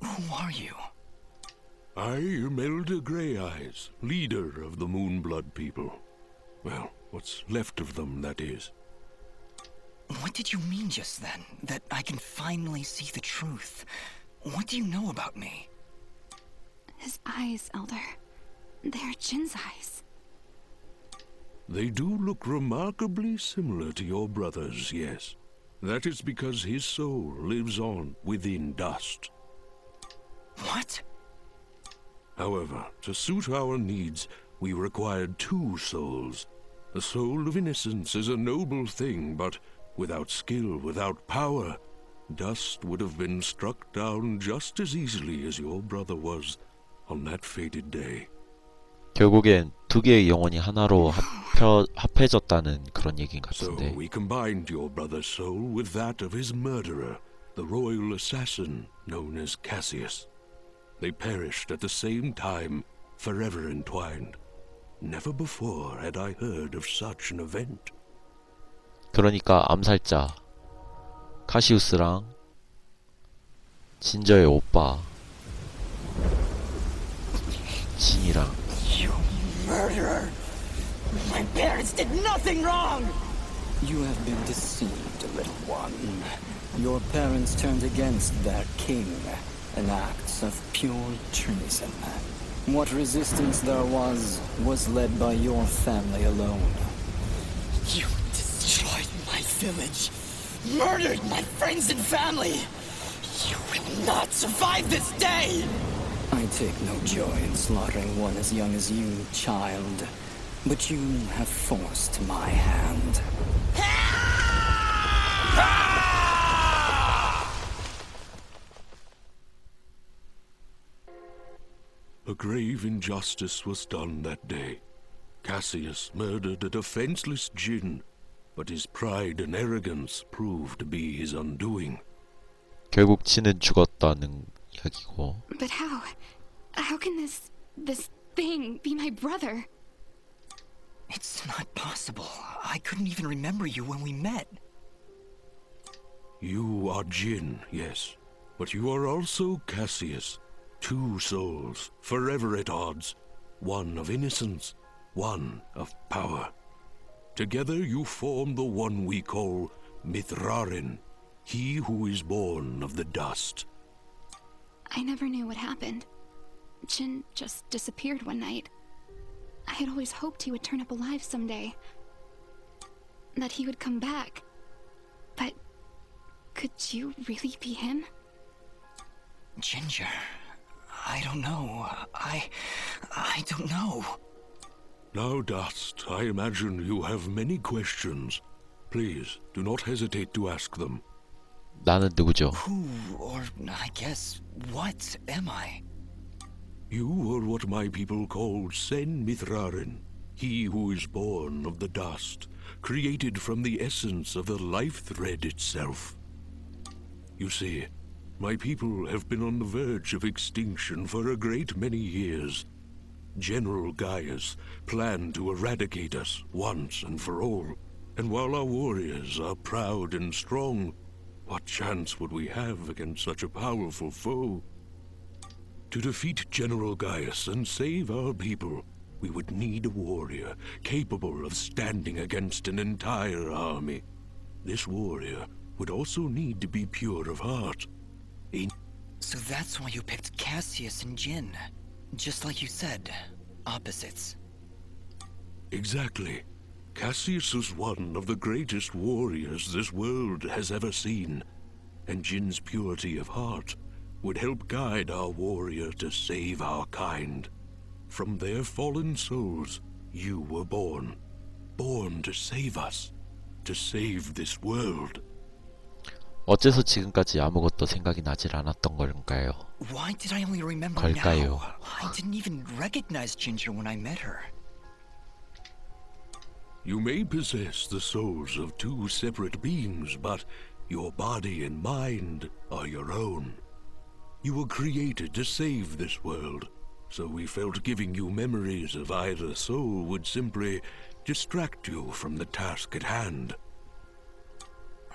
Who are you? I am Elder Grey Eyes, leader of the Moonblood people. Well, what's left of them, that is. What did you mean just then? That I can finally see the truth? What do you know about me? His eyes, Elder. They're Jin's eyes. They do look remarkably similar to your brother's, yes. That is because his soul lives on within dust. What? However, to suit our needs, we required 2 souls. The soul of innocence is a noble thing, but without skill, without power, dust would have been struck down just as easily as your brother was on that fated day. 결국엔 2개의 영혼이 하나로 합해졌다는 그런 얘기인 So 같은데. we combined your brother's soul with that of his murderer, the royal assassin known as Cassius. They perished at the same time, forever entwined. Never before had I heard of such an event. 그러니까 암살자 카시우스랑 진저의 오빠 진이랑. You murderer! My parents did nothing wrong! You have been deceived, little one. Your parents turned against their king, an act of pure treason. What resistance there was led by your family alone. You destroyed my village, murdered my friends and family. You will not survive this day! I take no joy in slaughtering one as young as you, child. But you have forced my hand. A grave injustice was done that day. Cassius murdered a defenseless Jin, but his pride and arrogance proved to be his undoing. 결국 진은 죽었다는 이야기고. But how? How can this thing be my brother? It's not possible. I couldn't even remember you when we met. You are Jin, yes, but you are also Cassius. 2 souls, forever at odds. One of innocence, one of power. Together you form the one we call Mithrarin, he who is born of the dust. I never knew what happened. Jin just disappeared one night. I had always hoped he would turn up alive someday. That he would come back. But could you really be him? Ginger, I don't know. I don't know. Now, Dust, I imagine you have many questions. Please, do not hesitate to ask them. 나는 누구죠? Who, or I guess, what am I? You are what my people call Sen Mithrarin, he who is born of the dust, created from the essence of the life thread itself. You see, my people have been on the verge of extinction for a great many years. General Gaius planned to eradicate us once and for all, and while our warriors are proud and strong, what chance would we have against such a powerful foe? To defeat General Gaius and save our people, we would need a warrior capable of standing against an entire army. This warrior would also need to be pure of heart. So that's why you picked Cassius and Jin. Just like you said, opposites. Exactly. Cassius was one of the greatest warriors this world has ever seen, and Jin's purity of heart would help guide our warrior to save our kind. From their fallen souls, you were born. Born to save us. To save this world. 어째서 지금까지 아무것도 생각이 나질 않았던 걸까요? Why did I only remember 걸까요? now? I didn't even recognize Ginger when I met her. You may possess the souls of 2 separate beings, but your body and mind are your own. You were created to save this world, so we felt giving you memories of either soul would simply distract you from the task at hand.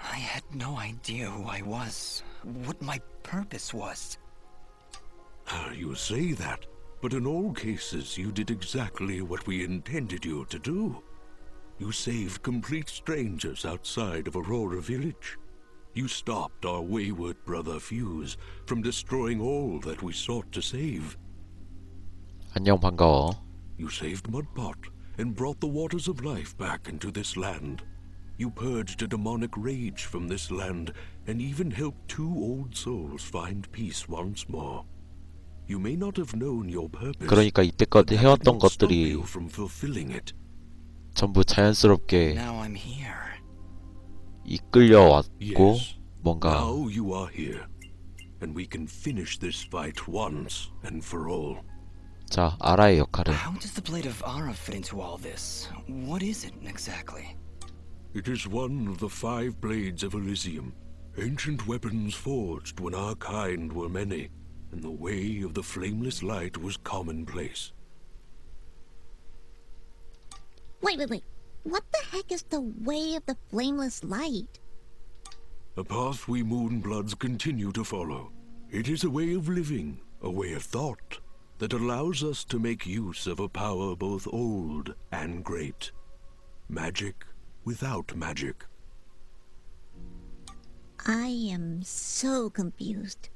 I had no idea who I was, what my purpose was. You say that, but in all cases you did exactly what we intended you to do. You saved complete strangers outside of Aurora Village. You stopped our wayward brother Fuse from destroying all that we sought to save. 안녕 반가워. You saved Mudpot and brought the waters of life back into this land. You purged a demonic rage from this land and even helped 2 old souls find peace once more. You may not have known your purpose, 그러니까 but 이때까지 that 해왔던 did not stop 것들이 you from fulfilling it. 전부 자연스럽게 Now I'm here. 이끌려왔고 Yes. 뭔가 Now you are here, and we can finish this fight once and for all. 자, 아라의 역할은 How does the Blade of Ara fit into all this? What is it exactly? It is one of the 5 blades of Elysium, ancient weapons forged when our kind were many, and the way of the flameless light was commonplace. Wait. What the heck is the way of the flameless light? A path we Moonbloods continue to follow. It is a way of living, a way of thought, that allows us to make use of a power both old and great. Magic without magic. I am so confused.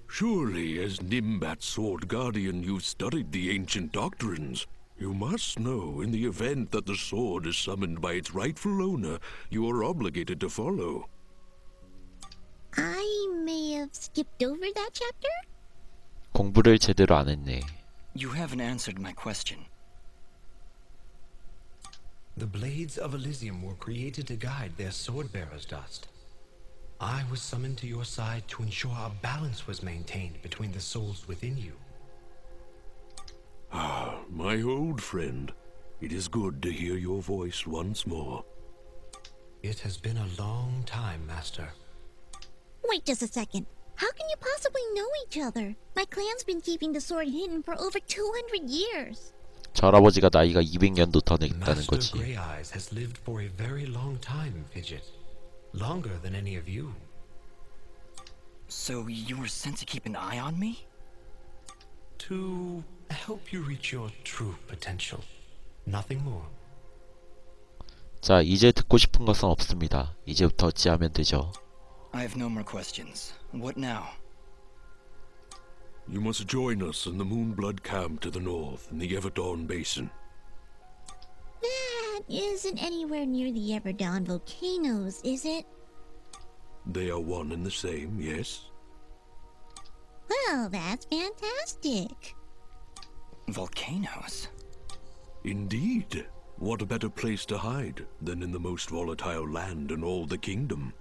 Surely, as Nimbat's Sword Guardian, you've studied the ancient doctrines. You must know, in the event that the sword is summoned by its rightful owner, you are obligated to follow. I may have skipped over that chapter? 공부를 제대로 안 했네. You haven't answered my question. The blades of Elysium were created to guide their sword-bearers, Dust. I was summoned to your side to ensure a balance was maintained between the souls within you. Ah, my old friend. It is good to hear your voice once more. It has been a long time, Master. Wait just a second. How can you possibly know each other? My clan's been keeping the sword hidden for over 200 years. 저 할아버지가 나이가 200년도 더 냈다는 Master 거지. Grey Eyes has lived for a very long time, Fidget. Longer than any of you. So you were sent to keep an eye on me? To help you reach your true potential. Nothing more. 자, 이제 듣고 싶은 것은 없습니다. 이제부터 어찌하면 되죠. I have no more questions. What now? You must join us in the Moonblood camp to the north in the Everdawn Basin. That isn't anywhere near the Everdawn volcanoes, is it? They are one and the same, yes? Well, that's fantastic. Volcanoes? Indeed. What a better place to hide than in the most volatile land in all the kingdom?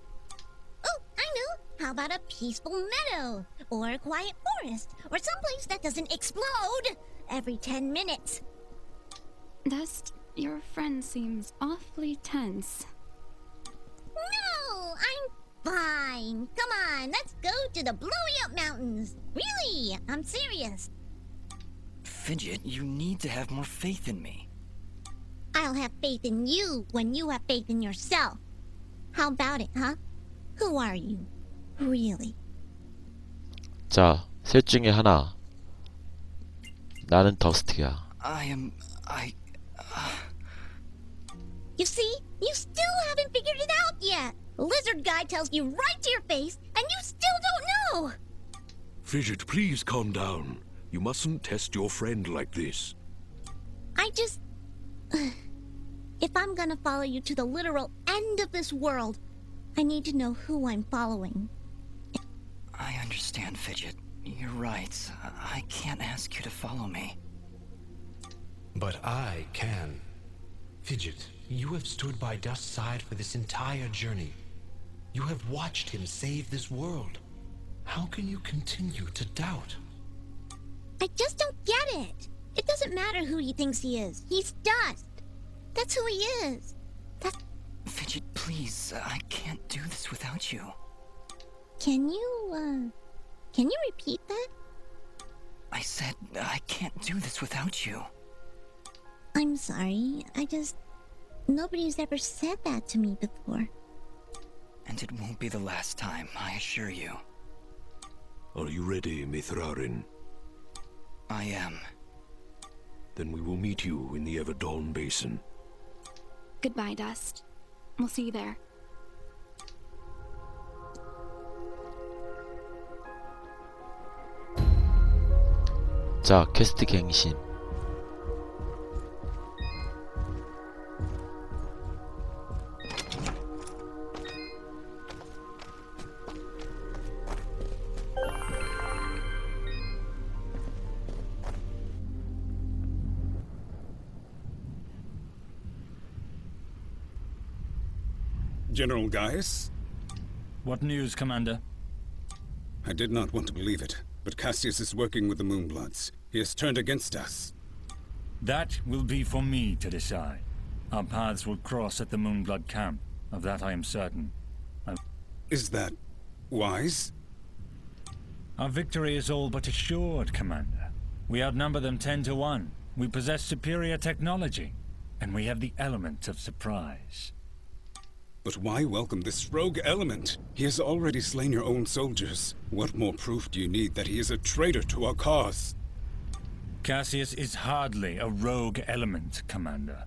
Oh, I know. How about a peaceful meadow? Or a quiet forest? Or someplace that doesn't explode every 10 minutes? Dust, your friend seems awfully tense. No, I'm fine. Come on, let's go to the Blowy Up Mountains. Really, I'm serious. Fidget, you need to have more faith in me. I'll have faith in you when you have faith in yourself. How about it, huh? Who are you? Really? 자, 셋 중에 하나. 나는 더스트야. You see? You still haven't figured it out yet. Lizard Guy tells you right to your face, and you still don't know. Fidget, please calm down. You mustn't test your friend like this. I just... If I'm gonna follow you to the literal end of this world, I need to know who I'm following. I understand, Fidget. You're right. I can't ask you to follow me. But I can. Fidget, you have stood by Dust's side for this entire journey. You have watched him save this world. How can you continue to doubt? I just don't get it. It doesn't matter who he thinks he is. He's Dust. That's who he is. Fidget, please. I can't do this without you. Can you repeat that? I said I can't do this without you. I'm sorry. Nobody's ever said that to me before. And it won't be the last time, I assure you. Are you ready, Mithrarin? I am. Then we will meet you in the Everdawn Basin. Goodbye, Dust. We'll see you there. 자, 퀘스트 갱신. General Gaius? What news, Commander? I did not want to believe it, but Cassius is working with the Moonbloods. He has turned against us. That will be for me to decide. Our paths will cross at the Moonblood camp. Of that I am certain. Is that wise? Our victory is all but assured, Commander. We outnumber them 10 to 1. We possess superior technology. And we have the element of surprise. But why welcome this rogue element? He has already slain your own soldiers. What more proof do you need that he is a traitor to our cause? Cassius is hardly a rogue element, Commander.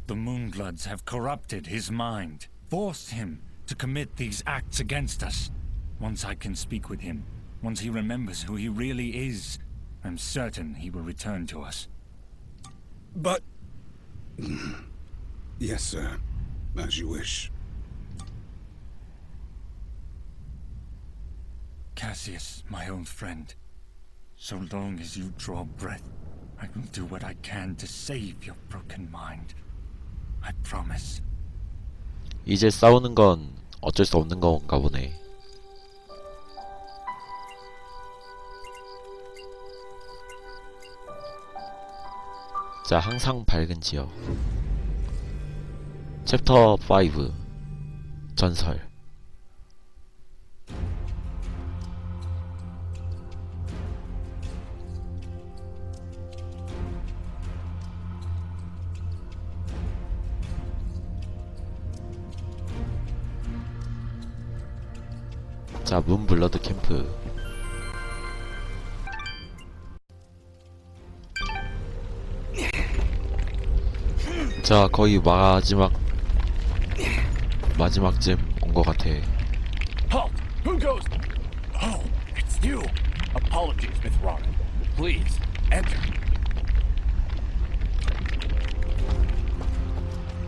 The Moonbloods have corrupted his mind, forced him to commit these acts against us. Once I can speak with him, once he remembers who he really is, I'm certain he will return to us. But... Yes, sir. As you wish. Cassius, my own friend, so long as you draw breath, I will do what I can to save your broken mind. I promise. 이제 싸우는 건 어쩔 수 없는 건가 보네. 자, 항상 밝은 지역. 챕터 5 전설. 자, 문블러드 캠프. 자, 거의 마지막쯤 온 것 같아. Halt! Who goes? Oh, it's you. Apologies, Mithrarin. Please, enter.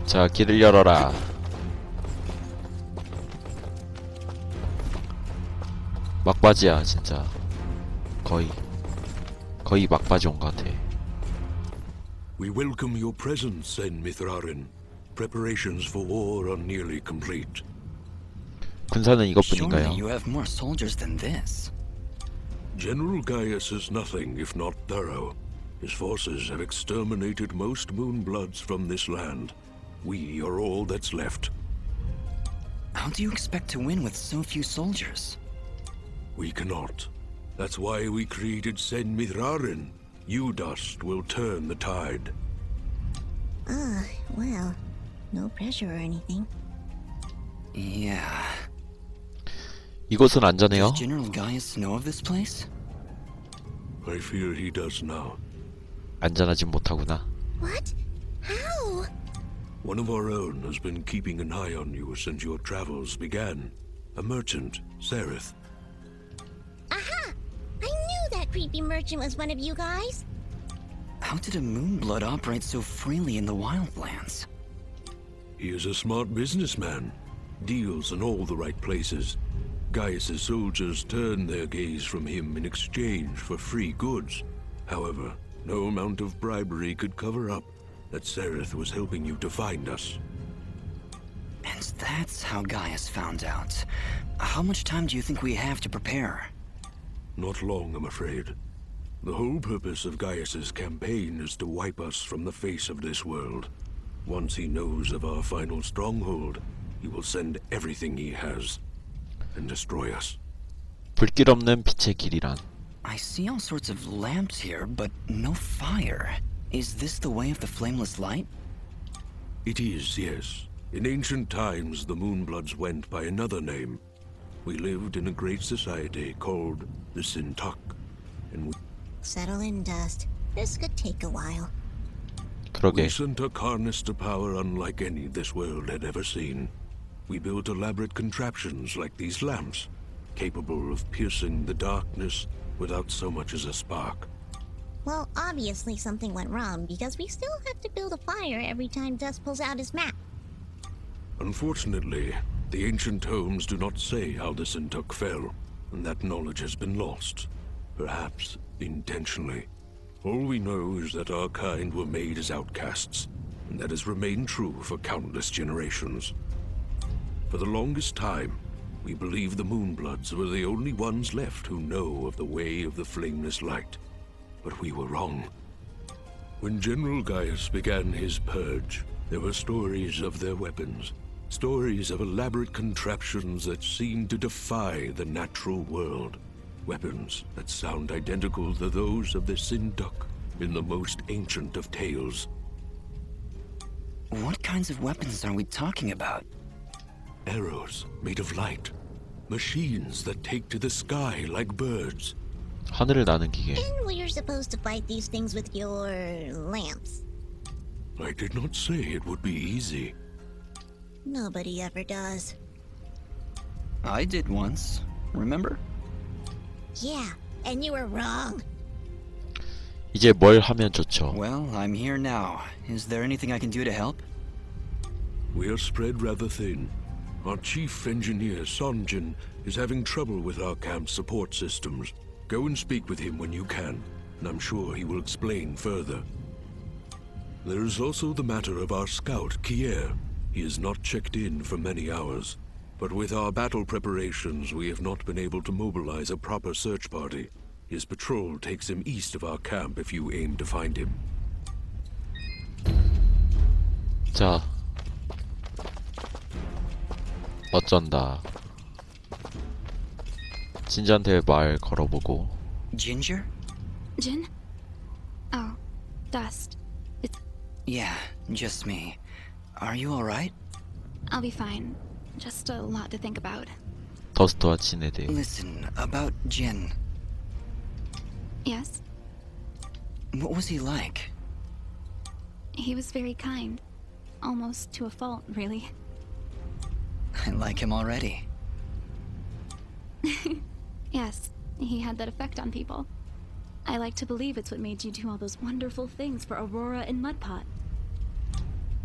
자, 길을 열어라. 막바지야, 진짜. 거의 막바지 온 것 같아. We welcome your presence, An Mithrarin. Preparations for war are nearly complete. 군사는 Surely 이것뿐인가요? you have more soldiers than this. General Gaius is nothing if not thorough. His forces have exterminated most Moonbloods from this land. We are all that's left. How do you expect to win with so few soldiers? We cannot. That's why we created An Mithrarin. You, Dust, will turn the tide. Well, no pressure or anything. Yeah. 이곳은 안전해요? Does General Gaius know of this place? I fear he does now. 안전하진 못하구나. What? How? One of our own has been keeping an eye on you since your travels began. A merchant, Sereth. Aha! I knew that creepy merchant was one of you guys. How did a Moonblood operate so freely in the Wildlands? He is a smart businessman. Deals in all the right places. Gaius' soldiers turn their gaze from him in exchange for free goods. However, no amount of bribery could cover up that Sereth was helping you to find us. And that's how Gaius found out. How much time do you think we have to prepare? Not long, I'm afraid. The whole purpose of Gaius' campaign is to wipe us from the face of this world. Once he knows of our final stronghold, he will send everything he has and destroy us. 불길 없는 빛의 길이란. I see all sorts of lamps here, but no fire. Is this the way of the flameless light? It is, yes. In ancient times, the Moonbloods went by another name. We lived in a great society called the Sintuck, and Settle in, Dust. This could take a while. we 그러게. Sintuck harnessed a power unlike any this world had ever seen. We built elaborate contraptions like these lamps, capable of piercing the darkness without so much as a spark. Well, obviously something went wrong because we still have to build a fire every time Dust pulls out his map. Unfortunately, the ancient tomes do not say how the Sintuck fell, and that knowledge has been lost, perhaps intentionally. All we know is that our kind were made as outcasts, and that has remained true for countless generations. For the longest time, we believed the Moonbloods were the only ones left who know of the way of the flameless light. But we were wrong. When General Gaius began his purge, there were stories of their weapons, stories of elaborate contraptions that seemed to defy the natural world, weapons that sound identical to those of the Sintuck in the most ancient of tales. What kinds of weapons are we talking about? Arrows made of light, machines that take to the sky like birds. 하늘을 나는 기계. And we're supposed to fight these things with your lamps. I did not say it would be easy. Nobody ever does. I did once, remember? Yeah, and you were wrong. 이제 뭘 하면 좋죠? Well, I'm here now. Is there anything I can do to help? We are spread rather thin. Our chief engineer, Sonjin, is having trouble with our camp's support systems. Go and speak with him when you can, and I'm sure he will explain further. There is also the matter of our scout, Kier. He has not checked in for many hours, but with our battle preparations, we have not been able to mobilize a proper search party. His patrol takes him east of our camp if you aim to find him. 자, 어쩐다. 진지한테 말 걸어보고. Ginger? Jin? Oh, Dust. It's. Yeah, just me. Are you alright? I'll be fine. Just a lot to think about. 더스트와 진에 대해. Listen, about Jin. Yes? What was he like? He was very kind. Almost to a fault, really. I like him already. Yes, he had that effect on people. I like to believe it's what made you do all those wonderful things for Aurora and Mudpot.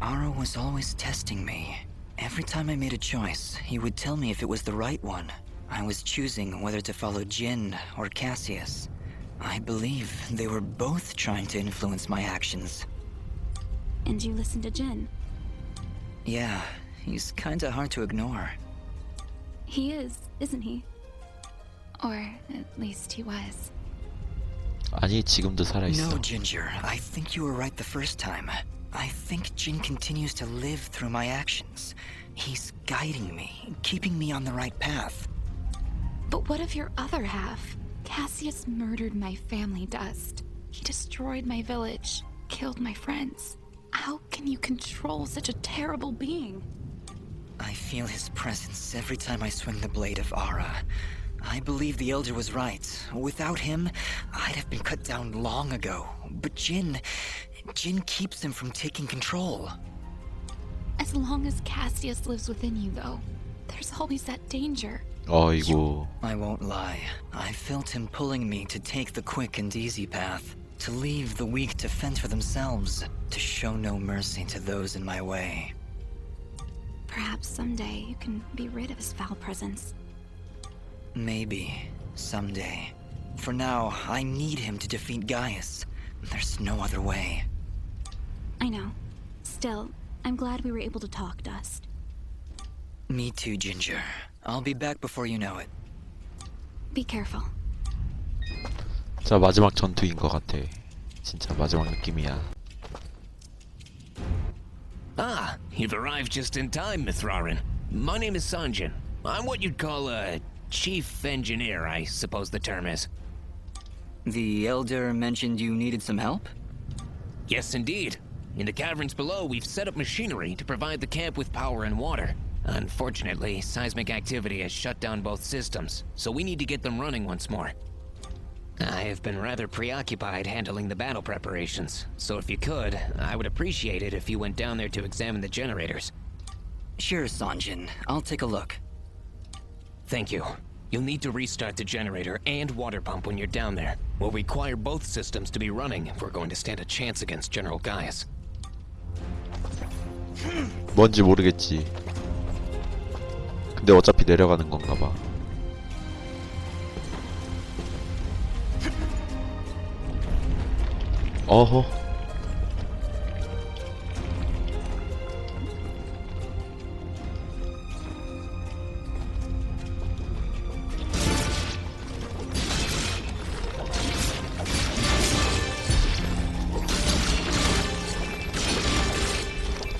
Ara was always testing me. Every time I made a choice, he would tell me if it was the right one. I was choosing whether to follow Jin or Cassius. I believe they were both trying to influence my actions. And you listened to Jin. Yeah, he's kinda hard to ignore. He is, isn't he? Or at least he was. 아니, 지금도 살아있어. No, Ginger, I think you were right the first time. I think Jin continues to live through my actions. He's guiding me, keeping me on the right path. But what of your other half? Cassius murdered my family, Dust. He destroyed my village, killed my friends. How can you control such a terrible being? I feel his presence every time I swing the blade of Ara. I believe the Elder was right. Without him, I'd have been cut down long ago. But Jin keeps him from taking control. As long as Cassius lives within you, though, there's always that danger. 어이구. I won't lie. I felt him pulling me to take the quick and easy path, to leave the weak to fend for themselves, to show no mercy to those in my way. Perhaps someday you can be rid of his foul presence. Maybe. Someday. For now, I need him to defeat Gaius. There's no other way. I know. Still, I'm glad we were able to talk, Dust. Me too, Ginger. I'll be back before you know it. Be careful. 자, 마지막 전투인 것 같아. 진짜 마지막 느낌이야. Ah, you've arrived just in time, Mithrarin. My name is Sanjin. I'm what you'd call a chief engineer, I suppose the term is. The Elder mentioned you needed some help? Yes, indeed. In the caverns below, we've set up machinery to provide the camp with power and water. Unfortunately, seismic activity has shut down both systems, so we need to get them running once more. I have been rather preoccupied handling the battle preparations, so if you could, I would appreciate it if you went down there to examine the generators. Sure, Sanjin. I'll take a look. Thank you. You'll need to restart the generator and water pump when you're down there. We'll require both systems to be running if we're going to stand a chance against General Gaius. 뭔지 모르겠지. 근데 어차피 내려가는 건가 봐. 어허.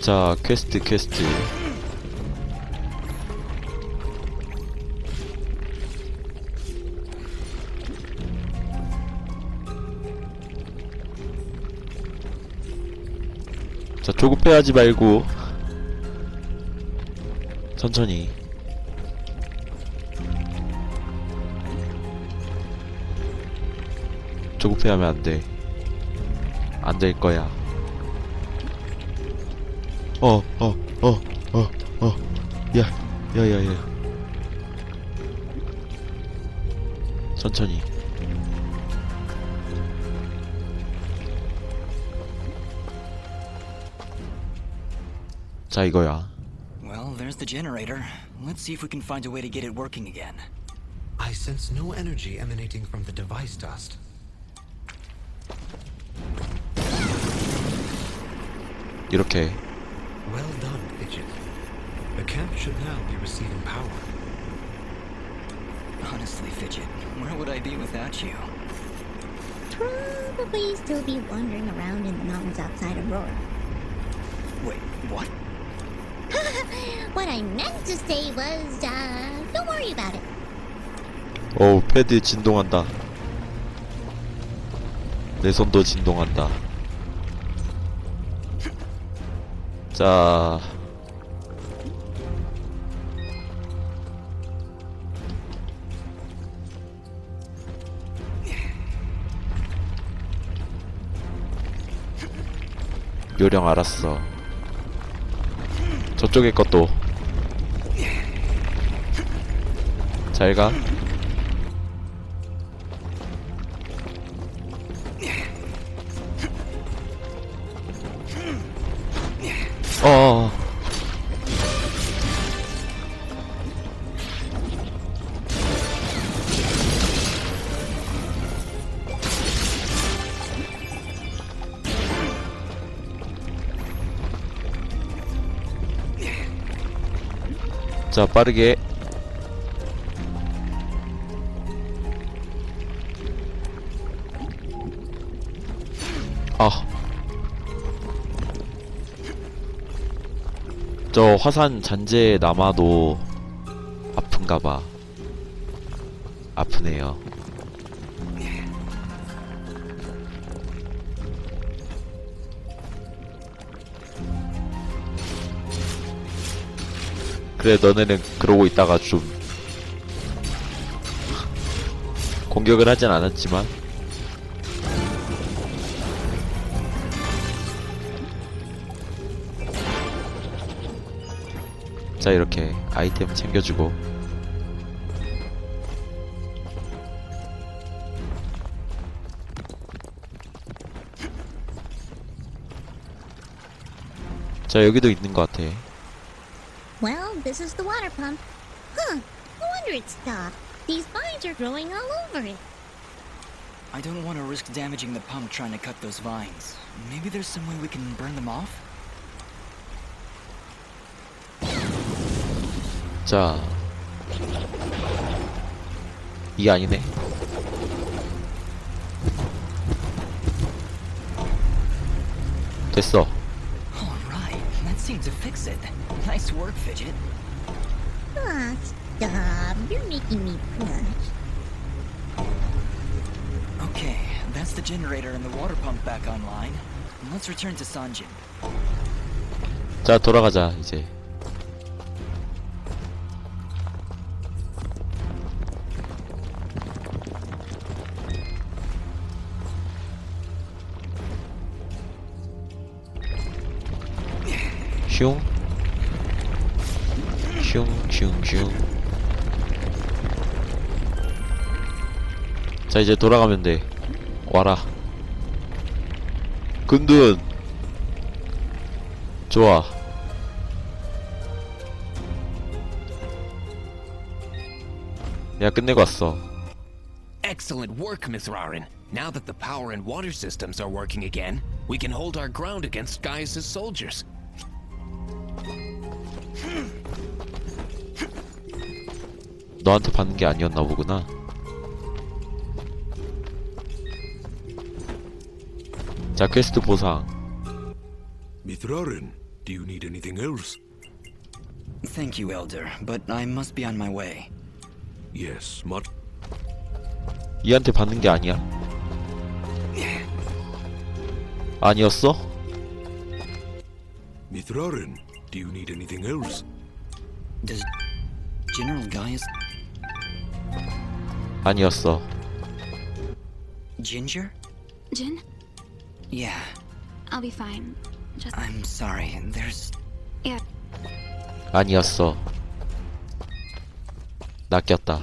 자, 퀘스트. 자, 조급해하지 말고 천천히. 조급해하면 안 돼. 안 될 거야. 야. 천천히. 자, 이거야. Well, there's the generator. Let's see if we can find a way to get it working again. I sense no energy emanating from the device dust. 이렇게. Well done, Fidget. The camp should now be receiving power. Honestly, Fidget, where would I be without you? Probably still be wandering around in the mountains outside Aurora. Wait, what? What I meant to say was, don't worry about it. 어우, 패드 진동한다. 내 손도 진동한다. 자, 요령 알았어. 저쪽에 것도 잘 가. 자, 빠르게. 저 화산 잔재에 남아도 아픈가봐. 아프네요. 그래, 너네는 그러고 있다가 좀 공격을 하진 않았지만 자, 이렇게 아이템 챙겨주고. 자, 여기도 있는 것 같아. Well, this is the water pump. Huh, no wonder it stopped. These vines are growing all over it. I don't want to risk damaging the pump trying to cut those vines. Maybe there's some way we can burn them off? 자, 이게 아니네. 됐어. Alright, that seemed to fix it. Nice work, Fidget. Ah, stop. You're making me blush. Okay, that's the generator and the water pump back online. Let's return to Sanjin. 자, 돌아가자 이제. 슝 슝슝슝. 자, 이제 돌아가면 돼. 와라. 근둔. 좋아. 내가 끝내고 왔어. Excellent work, Mithrarin. Now that the power and water systems are working again, we can hold our ground against Gaius' soldiers. 너한테 받는 게 아니었나 보구나. 자, 퀘스트 보상. Mithrarin, do you need anything else? Thank you, Elder, but I must be on my way. Yes, 얘한테 받는 게 아니야? 아니었어? Mithrarin, do you need anything else? Does General Gaius... 아니었어. Ginger? Jin? Yeah, I'll be fine. Just I'm sorry. There's... yeah. 아니었어. 낚였다.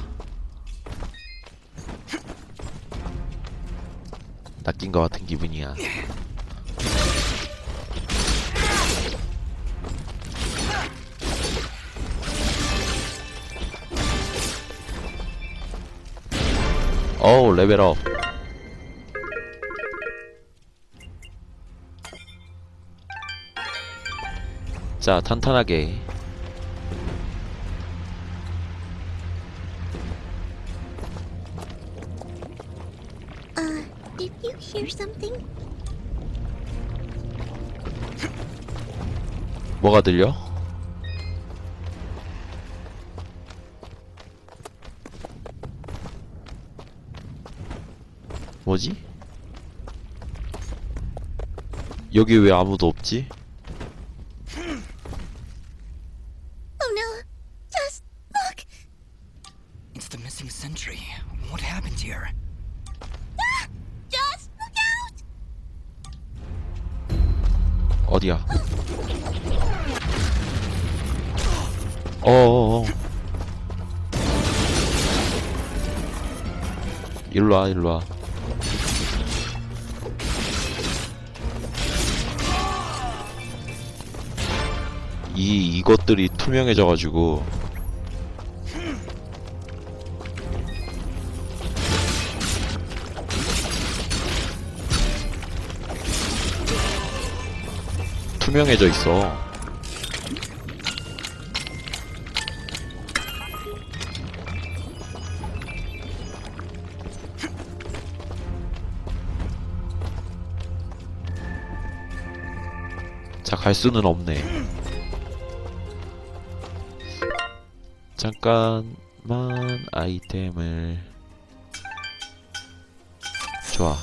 낚인 것 같은 기분이야. 어우, 레벨업. 자, 탄탄하게. Did you hear something? 뭐가 들려? 뭐지? 여기 왜 아무도 없지? Oh no! Just look! It's the missing sentry. What happened here? Ah! Just look out! 어디야? 어어어. 일로와, 일로와. 이것들이 투명해져가지고 투명해져 있어. 자, 갈 수는 없네. 잠깐만 아이템을. 좋아.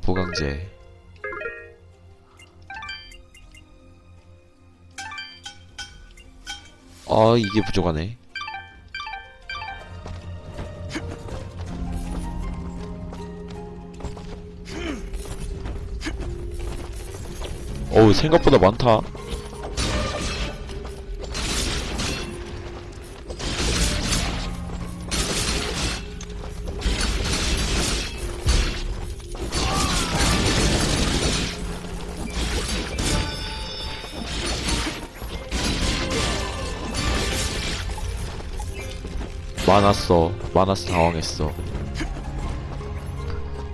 보강제. 아, 이게 부족하네. 어우, 생각보다 많다. 많았어 당황했어.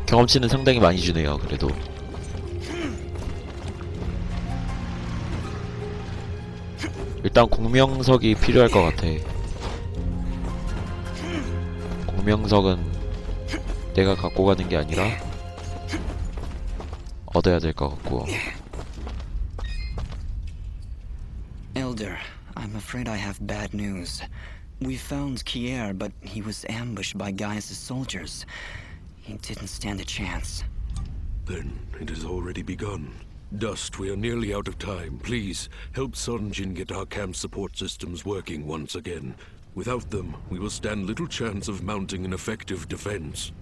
경험치는 상당히 많이 주네요. 그래도 일단 공명석이 필요할 것 같아. 공명석은 내가 갖고 가는 게 아니라 얻어야 될 것 같고. Elder, I'm afraid I have bad news. We found Kier, but he was ambushed by Gaius' soldiers. He didn't stand a chance. Then it has already begun. Dust, we are nearly out of time. Please, help Sunjin get our camp support systems working once again. Without them, we will stand little chance of mounting an effective defense.